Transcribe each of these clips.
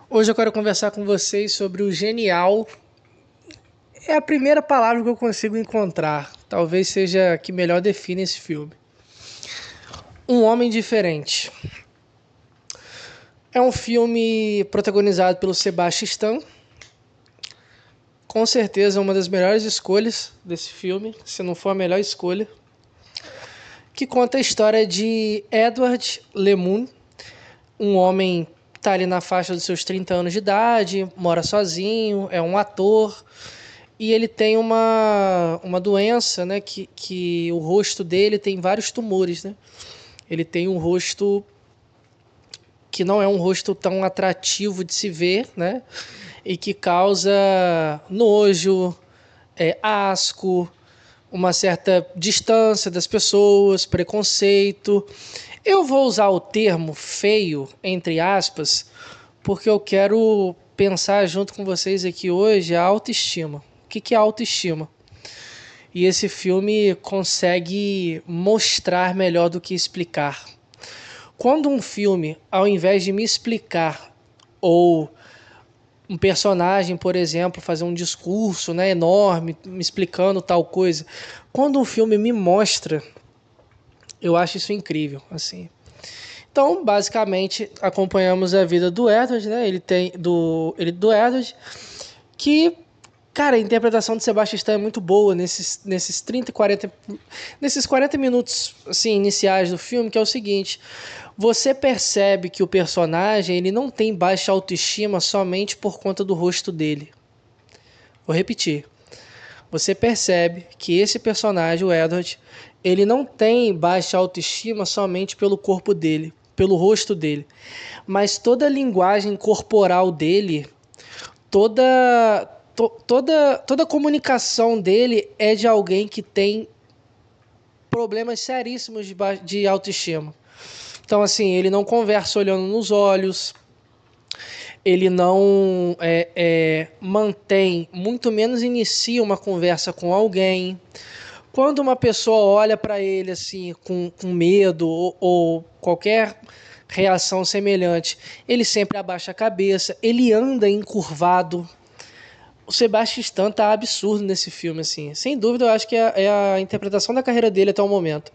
Hoje eu quero conversar com vocês sobre o genial. É a primeira palavra que eu consigo encontrar. Talvez seja a que melhor define esse filme. Um Homem Diferente. É um filme protagonizado pelo Sebastian Stan. Com certeza uma das melhores escolhas desse filme, se não for a melhor escolha. Que conta a história de Edward Lemoon, um homem que está ali na faixa dos seus 30 anos de idade, mora sozinho, é um ator. E ele tem uma doença, né? Que o rosto dele tem vários tumores, né? Ele tem um rosto que não é um rosto tão atrativo de se ver, né? E que causa nojo, asco, uma certa distância das pessoas, preconceito. Eu vou usar o termo feio, entre aspas, porque eu quero pensar junto com vocês aqui hoje a autoestima. O que é autoestima? E esse filme consegue mostrar melhor do que explicar. Quando um filme, ao invés de me explicar, ou um personagem, por exemplo, fazer um discurso, né, enorme, me explicando tal coisa, quando um filme me mostra, eu acho isso incrível, assim. Então, basicamente, acompanhamos a vida do Edward, né? Do Edward, que, cara, a interpretação de Sebastian Stan é muito boa nesses 30 e 40 nesses 40 minutos assim iniciais do filme, que é o seguinte: você percebe que o personagem, ele não tem baixa autoestima somente por conta do rosto dele. Vou repetir. Você percebe que esse personagem, o Edward, ele não tem baixa autoestima somente pelo corpo dele, pelo rosto dele, mas toda a linguagem corporal dele, toda a comunicação dele é de alguém que tem problemas seríssimos de autoestima. Então, assim, ele não conversa olhando nos olhos, ele não mantém, muito menos inicia uma conversa com alguém. Quando uma pessoa olha para ele assim com medo ou qualquer reação semelhante, ele sempre abaixa a cabeça, ele anda encurvado. O Sebastian Stan tá absurdo nesse filme, assim. Sem dúvida, eu acho que é a interpretação da carreira dele até o momento.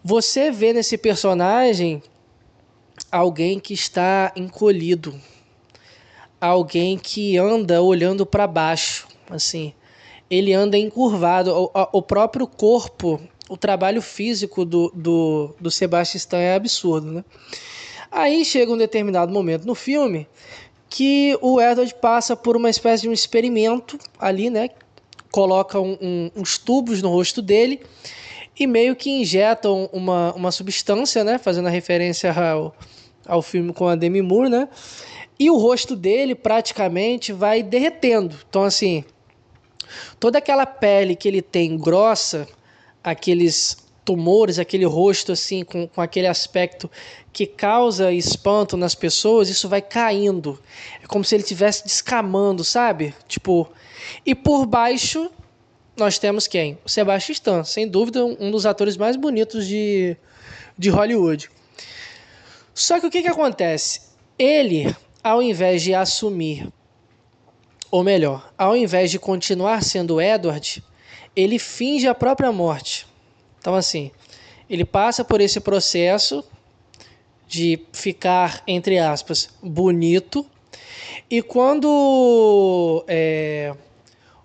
Você vê nesse personagem alguém que está encolhido, alguém que anda olhando para baixo, assim. Ele anda encurvado. O próprio corpo, o trabalho físico do Sebastian Stan é absurdo, né? Aí chega um determinado momento no filme que o Edward passa por uma espécie de um experimento ali, né? Coloca uns tubos no rosto dele e meio que injetam uma substância, né? Fazendo a referência ao filme com a Demi Moore, né? E o rosto dele praticamente vai derretendo. Então, assim, toda aquela pele que ele tem grossa, aqueles tumores, aquele rosto assim com aquele aspecto que causa espanto nas pessoas, isso vai caindo. É como se ele estivesse descamando, sabe? Tipo, e por baixo nós temos quem? O Sebastian Stan, sem dúvida um dos atores mais bonitos de Hollywood. Só que o que acontece? Ele, ao invés de assumir, ou melhor, ao invés de continuar sendo Edward, ele finge a própria morte. Então, assim, ele passa por esse processo de ficar, entre aspas, bonito. E quando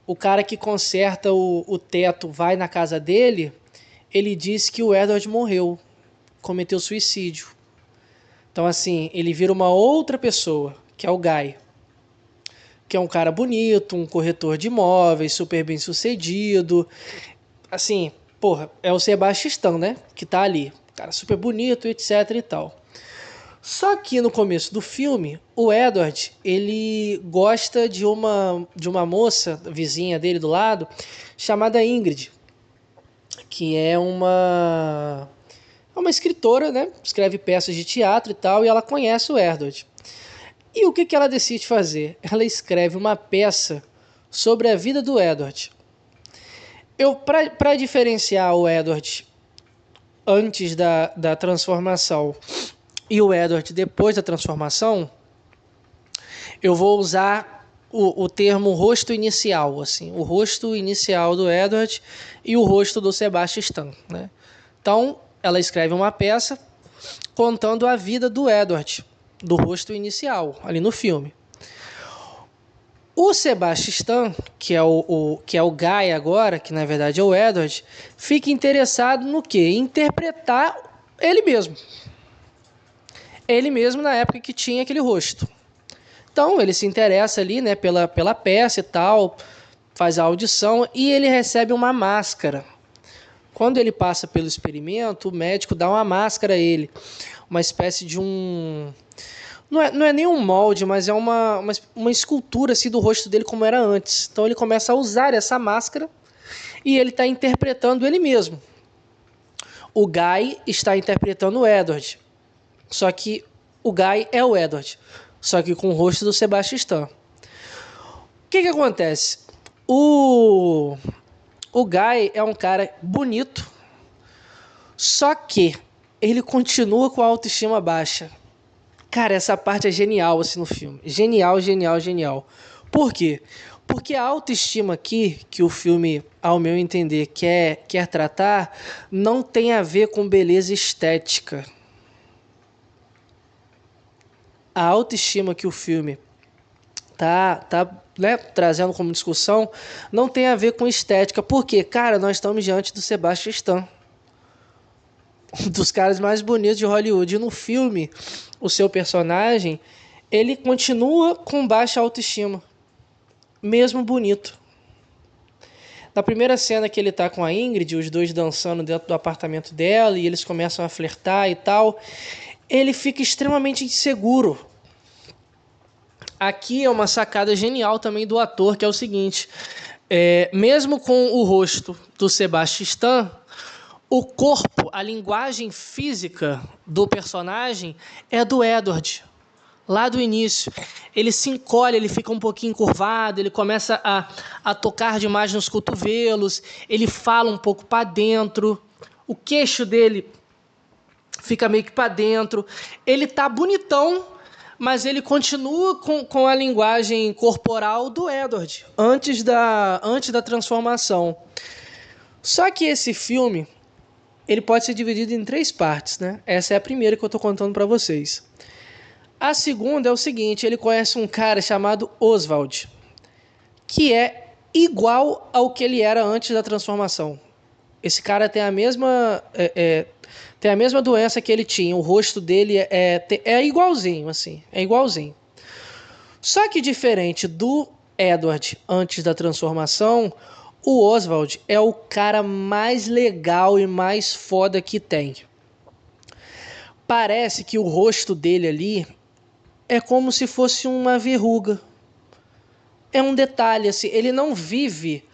o cara que conserta o teto vai na casa dele, ele diz que o Edward morreu, cometeu suicídio. Então, assim, ele vira uma outra pessoa, que é o Guy, que é um cara bonito, um corretor de imóveis, super bem sucedido. Assim, porra, é o Sebastian Stan, né? Que tá ali. Cara super bonito, etc e tal. Só que no começo do filme, o Edward, ele gosta de uma moça, vizinha dele do lado, chamada Ingrid, que é uma escritora, né? Escreve peças de teatro e tal, e ela conhece o Edward. E o que ela decide fazer? Ela escreve uma peça sobre a vida do Edward. Para diferenciar o Edward antes da transformação e o Edward depois da transformação, Eu vou usar o termo rosto inicial, assim, o rosto inicial do Edward e o rosto do Sebastian Stan, né? Então, ela escreve uma peça contando a vida do Edward, do rosto inicial, ali no filme. O Sebastian Stan, que é o Guy agora, que na verdade é o Edward, fica interessado no quê? Em interpretar ele mesmo. Ele mesmo na época que tinha aquele rosto. Então ele se interessa ali, né, pela peça e tal, faz a audição e ele recebe uma máscara. Quando ele passa pelo experimento, o médico dá uma máscara a ele, uma espécie de um... Não é nem um molde, mas é uma escultura assim, do rosto dele como era antes. Então ele começa a usar essa máscara e ele está interpretando ele mesmo. O Guy está interpretando o Edward. Só que o Guy é o Edward, só que com o rosto do Sebastian Stan. O que acontece? O Guy é um cara bonito, só que ele continua com a autoestima baixa. Cara, essa parte é genial assim no filme. Genial, genial, genial. Por quê? Porque a autoestima aqui, que o filme, ao meu entender, quer tratar, não tem a ver com beleza estética. A autoestima que o filme tá né, trazendo como discussão não tem a ver com estética. Por quê? Cara, nós estamos diante do Sebastian Stan, um dos caras mais bonitos de Hollywood. E no filme, o seu personagem, ele continua com baixa autoestima, mesmo bonito. Na primeira cena que ele tá com a Ingrid, os dois dançando dentro do apartamento dela, e eles começam a flertar e tal, ele fica extremamente inseguro. Aqui é uma sacada genial também do ator, que é o seguinte, mesmo com o rosto do Sebastian Stan, o corpo, a linguagem física do personagem é do Edward. Lá do início, ele se encolhe, ele fica um pouquinho encurvado, ele começa a tocar demais nos cotovelos, ele fala um pouco para dentro, o queixo dele fica meio que para dentro. Ele tá bonitão, mas ele continua com a linguagem corporal do Edward, antes da transformação. Só que esse filme, ele pode ser dividido em 3 partes, né? Essa é a primeira que eu estou contando para vocês. A segunda é o seguinte, ele conhece um cara chamado Oswald, que é igual ao que ele era antes da transformação. Esse cara tem a mesma doença que ele tinha, o rosto dele é igualzinho, assim, é igualzinho. Só que diferente do Edward antes da transformação, o Oswald é o cara mais legal e mais foda que tem. Parece que o rosto dele ali é como se fosse uma verruga. É um detalhe, assim, ele não vive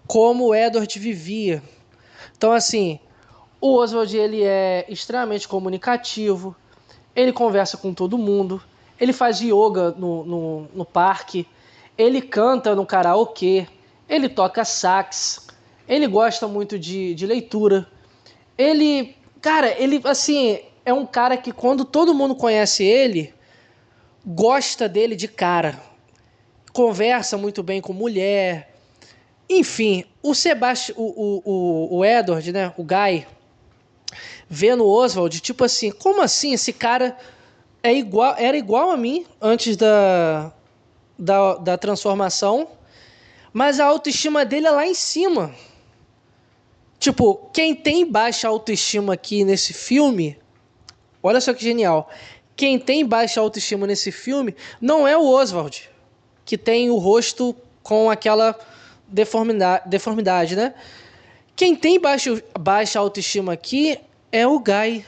como o Edward vivia. Então, assim, o Oswald ele é extremamente comunicativo, ele conversa com todo mundo, ele faz yoga no parque, ele canta no karaokê, ele toca sax, ele gosta muito de leitura. Ele, cara, ele assim, é um cara que quando todo mundo conhece ele, gosta dele de cara. Conversa muito bem com mulher. Enfim, o Sebastian, o Edward, né, o Guy, vendo o Oswald, tipo assim, como assim esse cara era igual a mim antes da transformação, mas a autoestima dele é lá em cima. Tipo, quem tem baixa autoestima aqui nesse filme, olha só que genial, quem tem baixa autoestima nesse filme não é o Oswald, que tem o rosto com aquela deformidade, né? Quem tem baixa autoestima aqui é o Guy,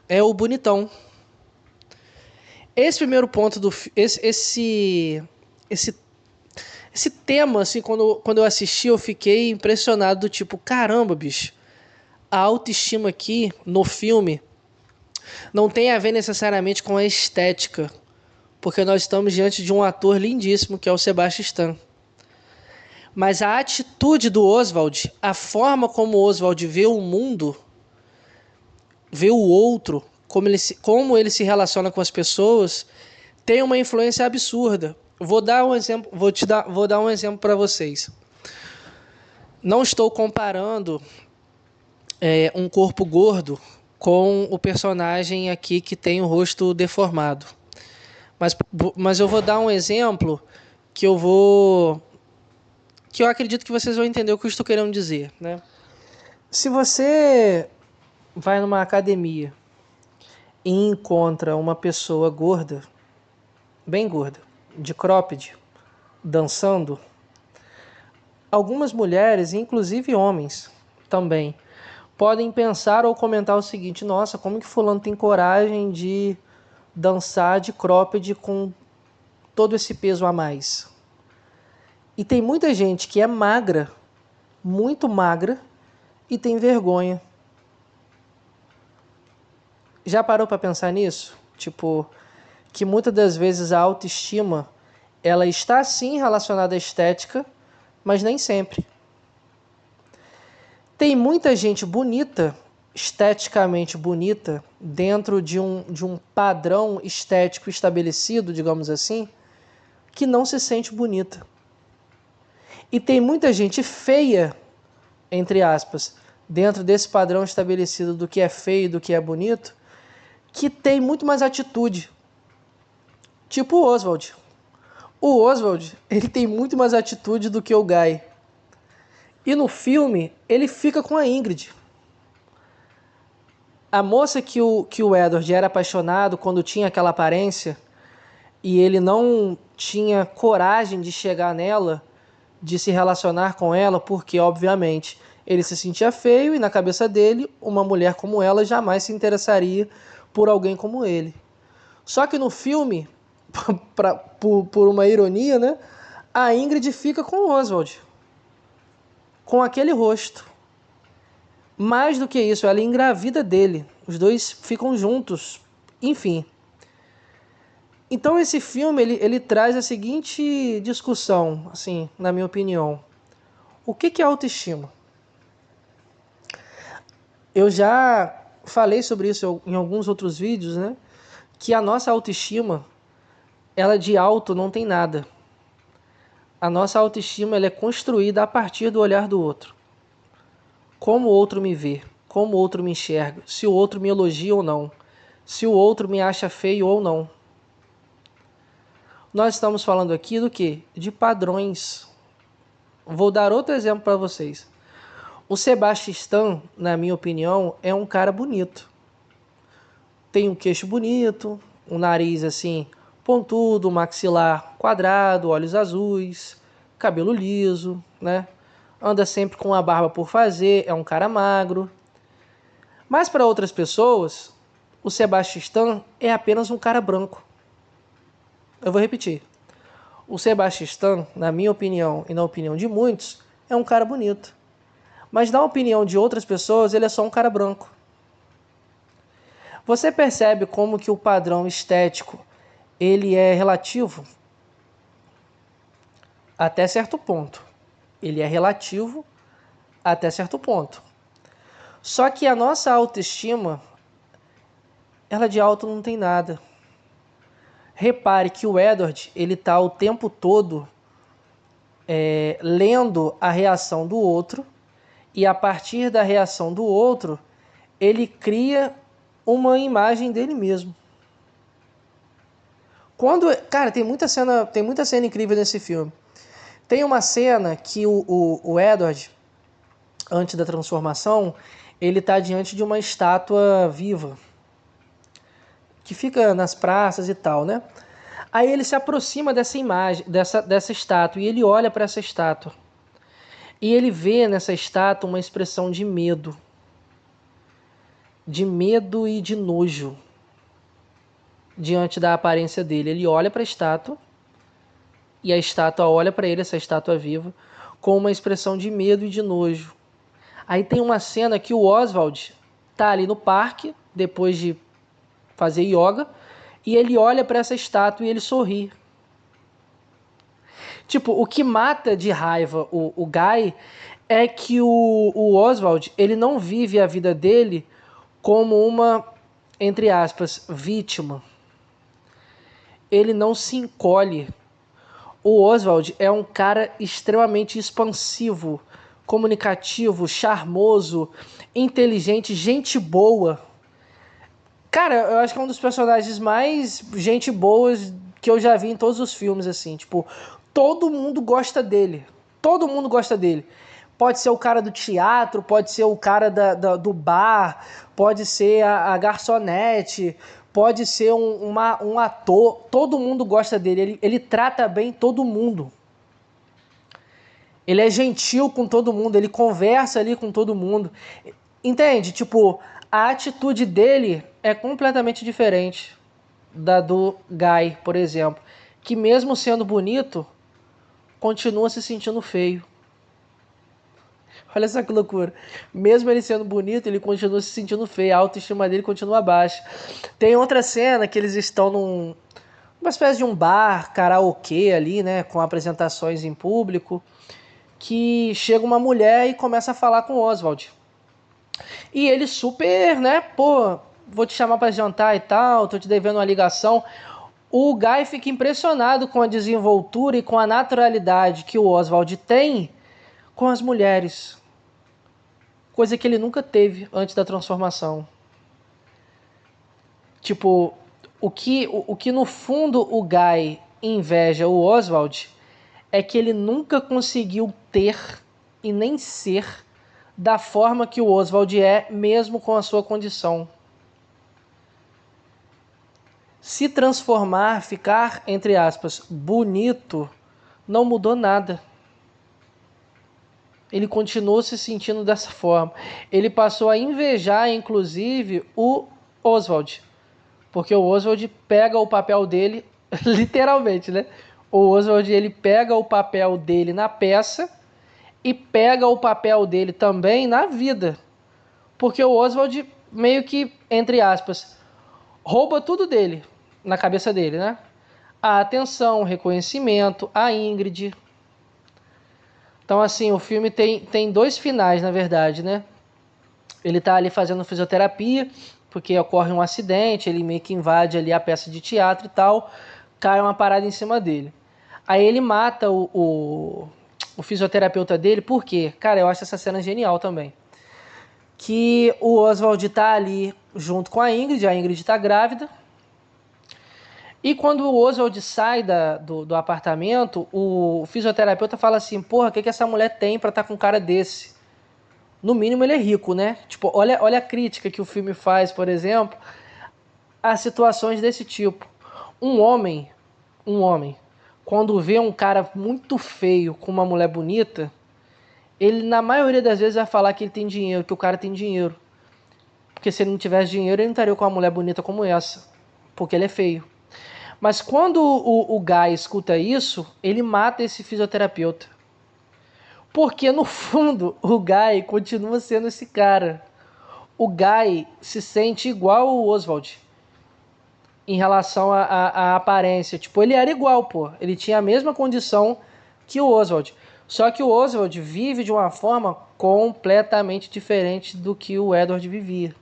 é o bonitão. Esse primeiro ponto esse tema, assim, quando eu assisti, eu fiquei impressionado do tipo, caramba, bicho, a autoestima aqui no filme não tem a ver necessariamente com a estética, porque nós estamos diante de um ator lindíssimo, que é o Sebastian Stan. Mas a atitude do Oswald, a forma como o Oswald vê o mundo, vê o outro, como ele se relaciona com as pessoas, tem uma influência absurda. Vou dar um exemplo, vou dar um exemplo para vocês. Não estou comparando um corpo gordo com o personagem aqui que tem o rosto deformado. Mas eu vou dar um exemplo que eu acredito que vocês vão entender o que eu estou querendo dizer, né? Se você vai numa academia e encontra uma pessoa gorda, bem gorda, de cropped, dançando, algumas mulheres, inclusive homens também, podem pensar ou comentar o seguinte: nossa, como que fulano tem coragem de dançar de cropped com todo esse peso a mais? E tem muita gente que é magra, muito magra, e tem vergonha. Já parou para pensar nisso? Tipo, que muitas das vezes a autoestima, ela está sim relacionada à estética, mas nem sempre. Tem muita gente bonita, esteticamente bonita, dentro de um padrão estético estabelecido, digamos assim, que não se sente bonita. E tem muita gente feia, entre aspas, dentro desse padrão estabelecido do que é feio e do que é bonito, que tem muito mais atitude. Tipo o Oswald. O Oswald, ele tem muito mais atitude do que o Guy. E no filme, ele fica com a Ingrid. A moça que o Edward era apaixonado quando tinha aquela aparência, e ele não tinha coragem de chegar nela, de se relacionar com ela, porque, obviamente, ele se sentia feio e, na cabeça dele, uma mulher como ela jamais se interessaria por alguém como ele. Só que no filme, por uma ironia, né, a Ingrid fica com o Oswald, com aquele rosto. Mais do que isso, ela engravida dele. Os dois ficam juntos. Enfim. Então esse filme ele traz a seguinte discussão, assim, na minha opinião. O que é autoestima? Eu já falei sobre isso em alguns outros vídeos, né? Que a nossa autoestima, ela de alto não tem nada. A nossa autoestima ela é construída a partir do olhar do outro. Como o outro me vê, como o outro me enxerga, se o outro me elogia ou não, se o outro me acha feio ou não. Nós estamos falando aqui do quê? De padrões. Vou dar outro exemplo para vocês. O Sebastian Stan, na minha opinião, é um cara bonito. Tem um queixo bonito, um nariz assim pontudo, maxilar quadrado, olhos azuis, cabelo liso, né? Anda sempre com a barba por fazer, é um cara magro. Mas para outras pessoas, o Sebastian Stan é apenas um cara branco. Eu vou repetir. O Sebastian Stan, na minha opinião e na opinião de muitos, é um cara bonito. Mas na opinião de outras pessoas, ele é só um cara branco. Você percebe como que o padrão estético ele é relativo? Até certo ponto. Ele é relativo até certo ponto. Só que a nossa autoestima, ela de alto não tem nada. Repare que o Edward, ele está o tempo todo lendo a reação do outro, e a partir da reação do outro, ele cria uma imagem dele mesmo. Cara, tem muita cena incrível nesse filme. Tem uma cena que o Edward, antes da transformação, ele está diante de uma estátua viva, que fica nas praças e tal, né? Aí ele se aproxima dessa imagem, dessa estátua, e ele olha para essa estátua. E ele vê nessa estátua uma expressão de medo. De medo e de nojo. Diante da aparência dele. Ele olha para a estátua, e a estátua olha para ele, essa estátua viva, com uma expressão de medo e de nojo. Aí tem uma cena que o Oswald tá ali no parque, depois de fazer yoga, e ele olha para essa estátua e ele sorri. Tipo, o que mata de raiva o Guy é que o Oswald, ele não vive a vida dele como uma, entre aspas, vítima. ele não se encolhe. O Oswald é um cara extremamente expansivo, comunicativo, charmoso, inteligente, gente boa. Cara, eu acho que é um dos personagens mais gente boas que eu já vi em todos os filmes, assim. Tipo, todo mundo gosta dele. Todo mundo gosta dele. Pode ser o cara do teatro, pode ser o cara do bar, pode ser a garçonete, pode ser um ator. Todo mundo gosta dele. Ele trata bem todo mundo. Ele é gentil com todo mundo, ele conversa ali com todo mundo. Entende? Tipo, a atitude dele é completamente diferente da do Guy, por exemplo, que mesmo sendo bonito, continua se sentindo feio. Olha só que loucura. Mesmo ele sendo bonito, ele continua se sentindo feio. A autoestima dele continua baixa. Tem outra cena que eles estão numa espécie de um bar, karaokê ali, né, com apresentações em público, que chega uma mulher e começa a falar com o Oswald. E ele super, né, pô, vou te chamar para jantar e tal, tô te devendo uma ligação. O Guy fica impressionado com a desenvoltura e com a naturalidade que o Oswald tem com as mulheres. Coisa que ele nunca teve antes da transformação. Tipo, o que no fundo o Guy inveja o Oswald é que ele nunca conseguiu ter e nem ser da forma que o Oswald é, mesmo com a sua condição. Se transformar, ficar, entre aspas, bonito, não mudou nada. Ele continuou se sentindo dessa forma. Ele passou a invejar, inclusive, o Oswald. Porque o Oswald pega o papel dele, literalmente, né? O Oswald, ele pega o papel dele na peça e pega o papel dele também na vida. Porque o Oswald meio que, entre aspas, rouba tudo dele, na cabeça dele, né? A atenção, o reconhecimento, a Ingrid. Então, assim, o filme tem dois finais, na verdade, né? Ele tá ali fazendo fisioterapia, porque ocorre um acidente, ele meio que invade ali a peça de teatro e tal, cai uma parada em cima dele. Aí ele mata o fisioterapeuta dele, por quê? Cara, eu acho essa cena genial também. Que o Oswald tá ali junto com a Ingrid tá grávida, e quando o Oswald sai do apartamento, o fisioterapeuta fala assim, porra, o que essa mulher tem pra estar com um cara desse? No mínimo ele é rico, né? Tipo, olha a crítica que o filme faz, por exemplo, a situações desse tipo. Um homem, quando vê um cara muito feio com uma mulher bonita, ele na maioria das vezes vai falar que ele tem dinheiro, que o cara tem dinheiro. Porque se ele não tivesse dinheiro, ele não estaria com uma mulher bonita como essa, porque ele é feio. Mas quando o Guy escuta isso, ele mata esse fisioterapeuta. Porque no fundo, o Guy continua sendo esse cara. O Guy se sente igual o Oswald em relação à aparência. Tipo, ele era igual, pô. Ele tinha a mesma condição que o Oswald. Só que o Oswald vive de uma forma completamente diferente do que o Edward vivia.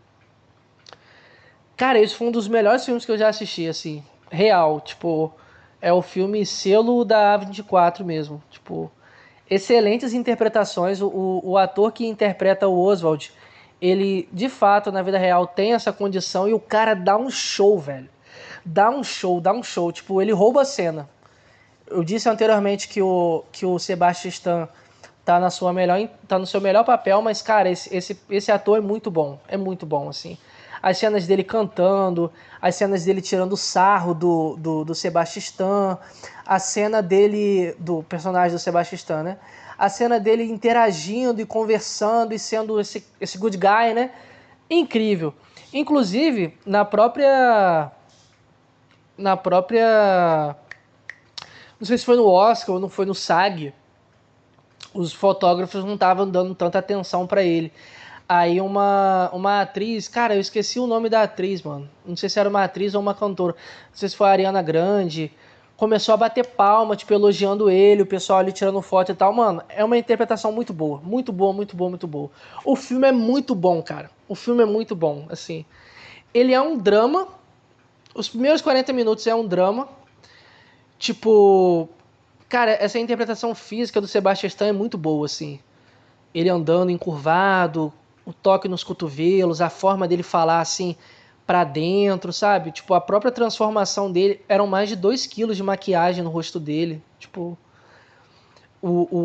Cara, esse foi um dos melhores filmes que eu já assisti, assim. Real, tipo, é o filme selo da A24 mesmo. Tipo, excelentes interpretações. O ator que interpreta o Oswald, ele, de fato, na vida real, tem essa condição e o cara dá um show, velho. Dá um show. Tipo, ele rouba a cena. Eu disse anteriormente que o Sebastian Stan tá no seu melhor papel, mas, cara, esse ator é muito bom, assim. As cenas dele cantando, as cenas dele tirando sarro do Sebastian Stan, a cena dele, do personagem do Sebastian Stan, né? A cena dele interagindo e conversando e sendo esse good guy, né? Incrível. Inclusive, na própria não sei se foi no Oscar ou não foi no SAG, os fotógrafos não estavam dando tanta atenção pra ele. Aí uma atriz, cara, eu esqueci o nome da atriz, mano. Não sei se era uma atriz ou uma cantora. Não sei se foi a Ariana Grande. Começou a bater palma, tipo, elogiando ele, o pessoal ali tirando foto e tal. Mano, é uma interpretação muito boa. Muito boa, muito boa, muito boa. O filme é muito bom, cara. O filme é muito bom, assim. Ele é um drama. Os primeiros 40 minutos é um drama. Tipo, cara, essa interpretação física do Sebastian Stan é muito boa, assim. Ele andando encurvado, o toque nos cotovelos, a forma dele falar assim pra dentro, sabe? Tipo, a própria transformação dele, eram mais de 2 quilos de maquiagem no rosto dele. Tipo,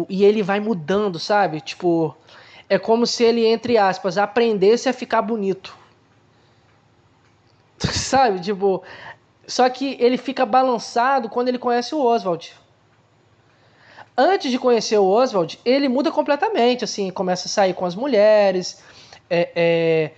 e ele vai mudando, sabe? Tipo, é como se ele, entre aspas, aprendesse a ficar bonito. Sabe? Tipo, só que ele fica balançado quando ele conhece o Oswald. Antes de conhecer o Oswald, ele muda completamente, assim, começa a sair com as mulheres, é, é,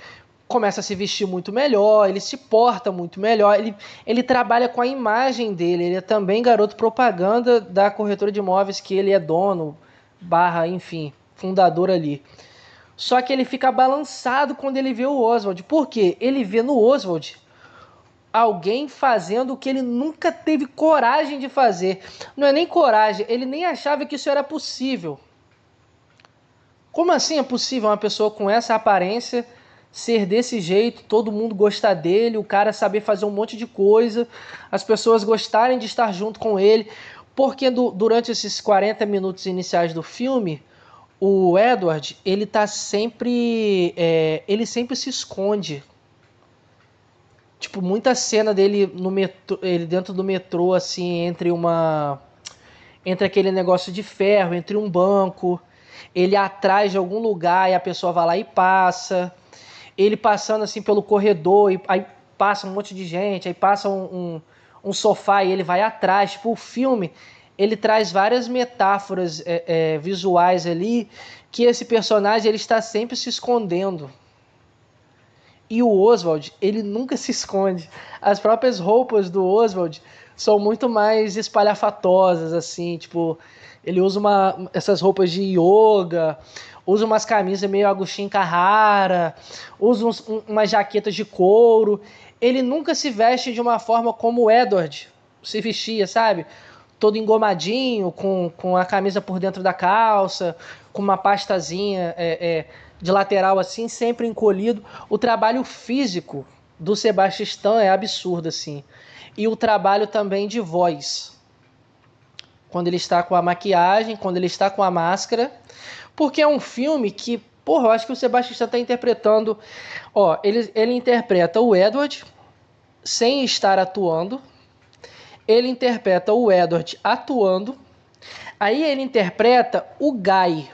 começa a se vestir muito melhor, ele se porta muito melhor, ele trabalha com a imagem dele, ele é também garoto propaganda da corretora de imóveis que ele é dono, barra, enfim, fundador ali. Só que ele fica balançado quando ele vê o Oswald. Por quê? Ele vê no Oswald alguém fazendo o que ele nunca teve coragem de fazer. Não é nem coragem, ele nem achava que isso era possível. Como assim é possível uma pessoa com essa aparência ser desse jeito, todo mundo gostar dele, o cara saber fazer um monte de coisa, as pessoas gostarem de estar junto com ele? Porque durante esses 40 minutos iniciais do filme, o Edward, ele tá sempre, ele sempre se esconde. Tipo, muita cena dele no metrô, ele dentro do metrô, assim, entre aquele negócio de ferro, entre um banco, ele atrás de algum lugar e a pessoa vai lá e passa, ele passando assim pelo corredor, e aí passa um monte de gente, aí passa um sofá e ele vai atrás. Tipo, o filme, ele traz várias metáforas visuais ali, que esse personagem ele está sempre se escondendo. E o Oswald, ele nunca se esconde. As próprias roupas do Oswald são muito mais espalhafatosas, assim, tipo, ele usa essas roupas de yoga, usa umas camisas meio Agustin Carrara, usa umas jaquetas de couro. Ele nunca se veste de uma forma como o Edward se vestia, sabe? Todo engomadinho, com a camisa por dentro da calça, com uma pastazinha de lateral assim, sempre encolhido. O trabalho físico do Sebastian Stan é absurdo, assim. E o trabalho também de voz. Quando ele está com a maquiagem, quando ele está com a máscara. Porque é um filme que, porra, eu acho que o Sebastian Stan está interpretando... Ó, ele interpreta o Edward sem estar atuando. Ele interpreta o Edward atuando. Aí ele interpreta o Guy.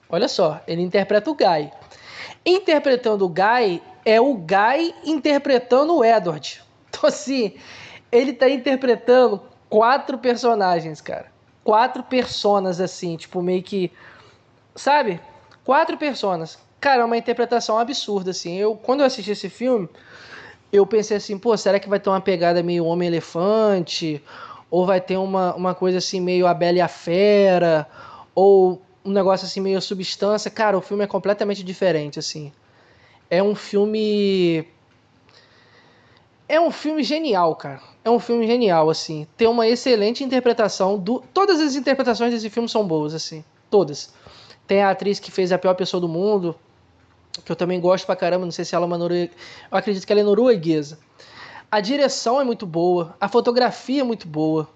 Olha só, ele interpreta o Guy. Interpretando o Guy, é o Guy interpretando o Edward. Então, assim, ele tá interpretando 4 personagens, cara. 4 personas, assim, tipo, meio que... Sabe? 4 personas. Cara, é uma interpretação absurda, assim. Quando eu assisti esse filme, eu pensei assim, pô, será que vai ter uma pegada meio Homem-Elefante? Ou vai ter uma coisa assim meio A Bela e a Fera? Ou um negócio assim meio Substância? Cara, o filme é completamente diferente, assim. É um filme... É um filme genial, cara. É um filme genial, assim. Tem uma excelente interpretação Todas as interpretações desse filme são boas, assim. Todas. Tem a atriz que fez A Pior Pessoa do Mundo, que eu também gosto pra caramba, não sei se ela é uma norueguesa. Eu acredito que ela é norueguesa. A direção é muito boa, a fotografia é muito boa,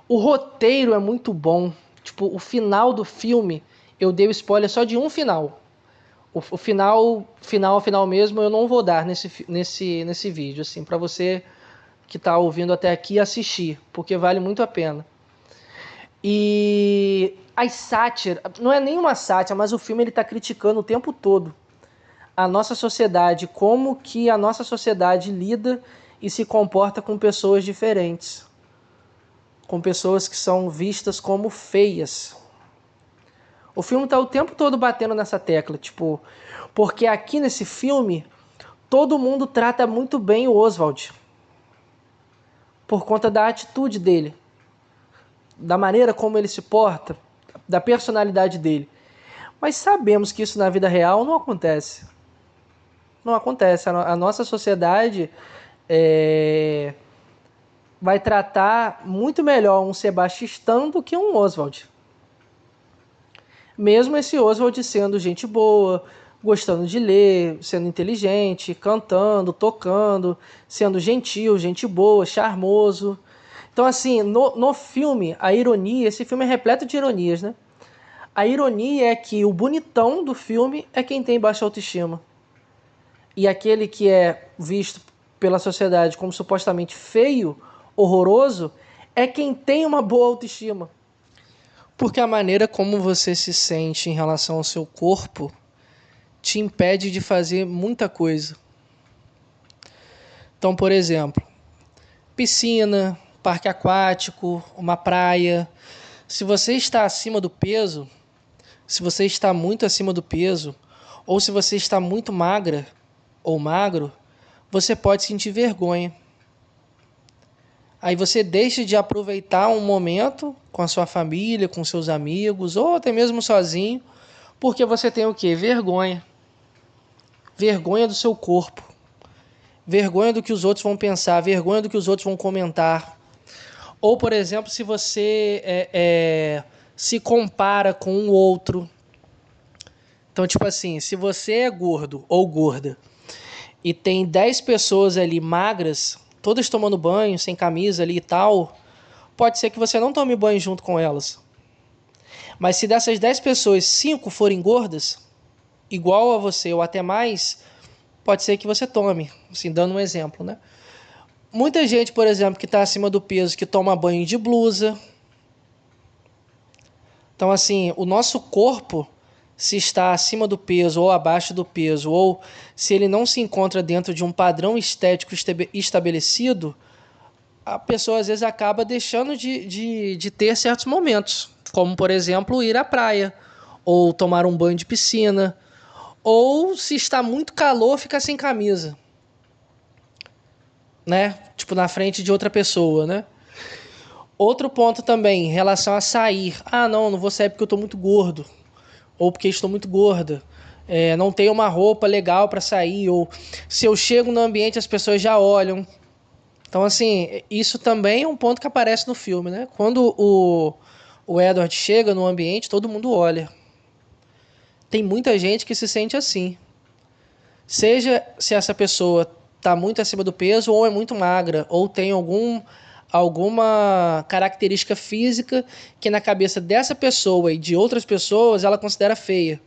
o roteiro é muito bom. Tipo, o final do filme, eu dei o spoiler só de um final. O final mesmo, eu não vou dar nesse vídeo, assim, pra você que tá ouvindo até aqui assistir, porque vale muito a pena. E as sátiras, não é nenhuma sátira, mas o filme ele tá criticando o tempo todo a nossa sociedade, como que a nossa sociedade lida e se comporta com pessoas diferentes, com pessoas que são vistas como feias. O filme tá o tempo todo batendo nessa tecla, tipo, porque aqui nesse filme todo mundo trata muito bem o Oswald, por conta da atitude dele, da maneira como ele se porta, da personalidade dele. Mas sabemos que isso na vida real não acontece. Não acontece. A nossa sociedade vai tratar muito melhor um Sebastian Stan do que um Oswald. Mesmo esse Oswald sendo gente boa, gostando de ler, sendo inteligente, cantando, tocando, sendo gentil, gente boa, charmoso. Então, assim, no filme, a ironia, esse filme é repleto de ironias, né? A ironia é que o bonitão do filme é quem tem baixa autoestima. E aquele que é visto pela sociedade como supostamente feio, horroroso, é quem tem uma boa autoestima. Porque a maneira como você se sente em relação ao seu corpo te impede de fazer muita coisa. Então, por exemplo, piscina, parque aquático, uma praia. Se você está acima do peso, se você está muito acima do peso, ou se você está muito magra ou magro, você pode sentir vergonha. Aí você deixa de aproveitar um momento com a sua família, com seus amigos, ou até mesmo sozinho, porque você tem o quê? Vergonha. Vergonha do seu corpo. Vergonha do que os outros vão pensar, vergonha do que os outros vão comentar. Ou, por exemplo, se você se compara com um outro. Então, tipo assim, se você é gordo ou gorda e tem 10 pessoas ali magras, todas tomando banho, sem camisa ali e tal, pode ser que você não tome banho junto com elas. Mas se dessas 10 pessoas, 5 forem gordas, igual a você ou até mais, pode ser que você tome, assim, dando um exemplo, né? Muita gente, por exemplo, que está acima do peso, que toma banho de blusa. Então, assim, o nosso corpo, se está acima do peso ou abaixo do peso, ou se ele não se encontra dentro de um padrão estético estabelecido, a pessoa às vezes acaba deixando de ter certos momentos, como, por exemplo, ir à praia, ou tomar um banho de piscina, ou se está muito calor, ficar sem camisa, né? Tipo, na frente de outra pessoa, né? Outro ponto também, em relação a sair. Ah, não vou sair porque eu estou muito gordo. Ou porque estou muito gorda. Não tenho uma roupa legal para sair. Ou se eu chego no ambiente, as pessoas já olham. Então, assim, isso também é um ponto que aparece no filme, né? Quando o Edward chega no ambiente, todo mundo olha. Tem muita gente que se sente assim. Seja se essa pessoa está muito acima do peso ou é muito magra, ou tem alguma característica física que na cabeça dessa pessoa e de outras pessoas ela considera feia.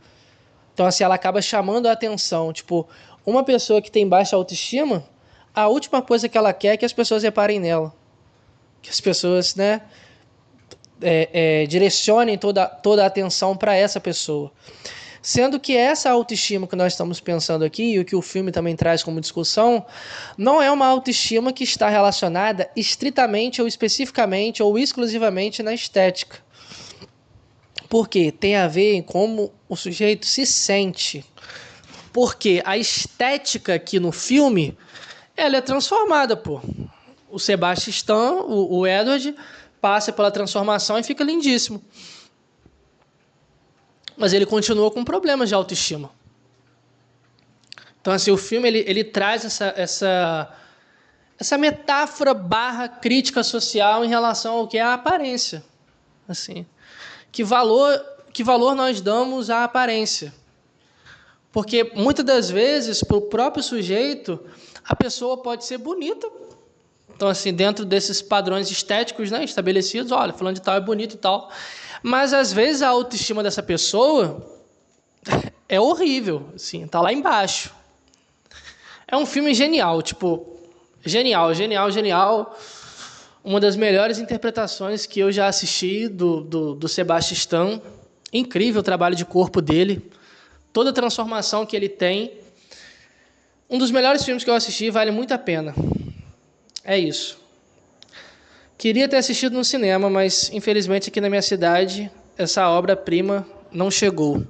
Então, assim, ela acaba chamando a atenção. Tipo, uma pessoa que tem baixa autoestima, a última coisa que ela quer é que as pessoas reparem nela. Que as pessoas, né, direcionem toda a atenção para essa pessoa. Sendo que essa autoestima que nós estamos pensando aqui, e o que o filme também traz como discussão, não é uma autoestima que está relacionada estritamente ou especificamente ou exclusivamente na estética. Porque tem a ver em como o sujeito se sente. Porque a estética aqui no filme, ela é transformada, pô. O Sebastian Stan, o Edward, passa pela transformação e fica lindíssimo. Mas ele continua com problemas de autoestima. Então, assim, o filme ele traz essa metáfora barra crítica social em relação ao que é a aparência. Assim, que valor nós damos à aparência? Porque muitas das vezes, para o próprio sujeito, a pessoa pode ser bonita. Então, assim, dentro desses padrões estéticos, né, estabelecidos, olha, falando de tal é bonito e tal. Mas, às vezes, a autoestima dessa pessoa é horrível, assim, tá lá embaixo. É um filme genial, tipo, genial. Uma das melhores interpretações que eu já assisti do Sebastian Stan. Incrível o trabalho de corpo dele. Toda a transformação que ele tem. Um dos melhores filmes que eu assisti, vale muito a pena. É isso. Queria ter assistido no cinema, mas infelizmente aqui na minha cidade essa obra-prima não chegou.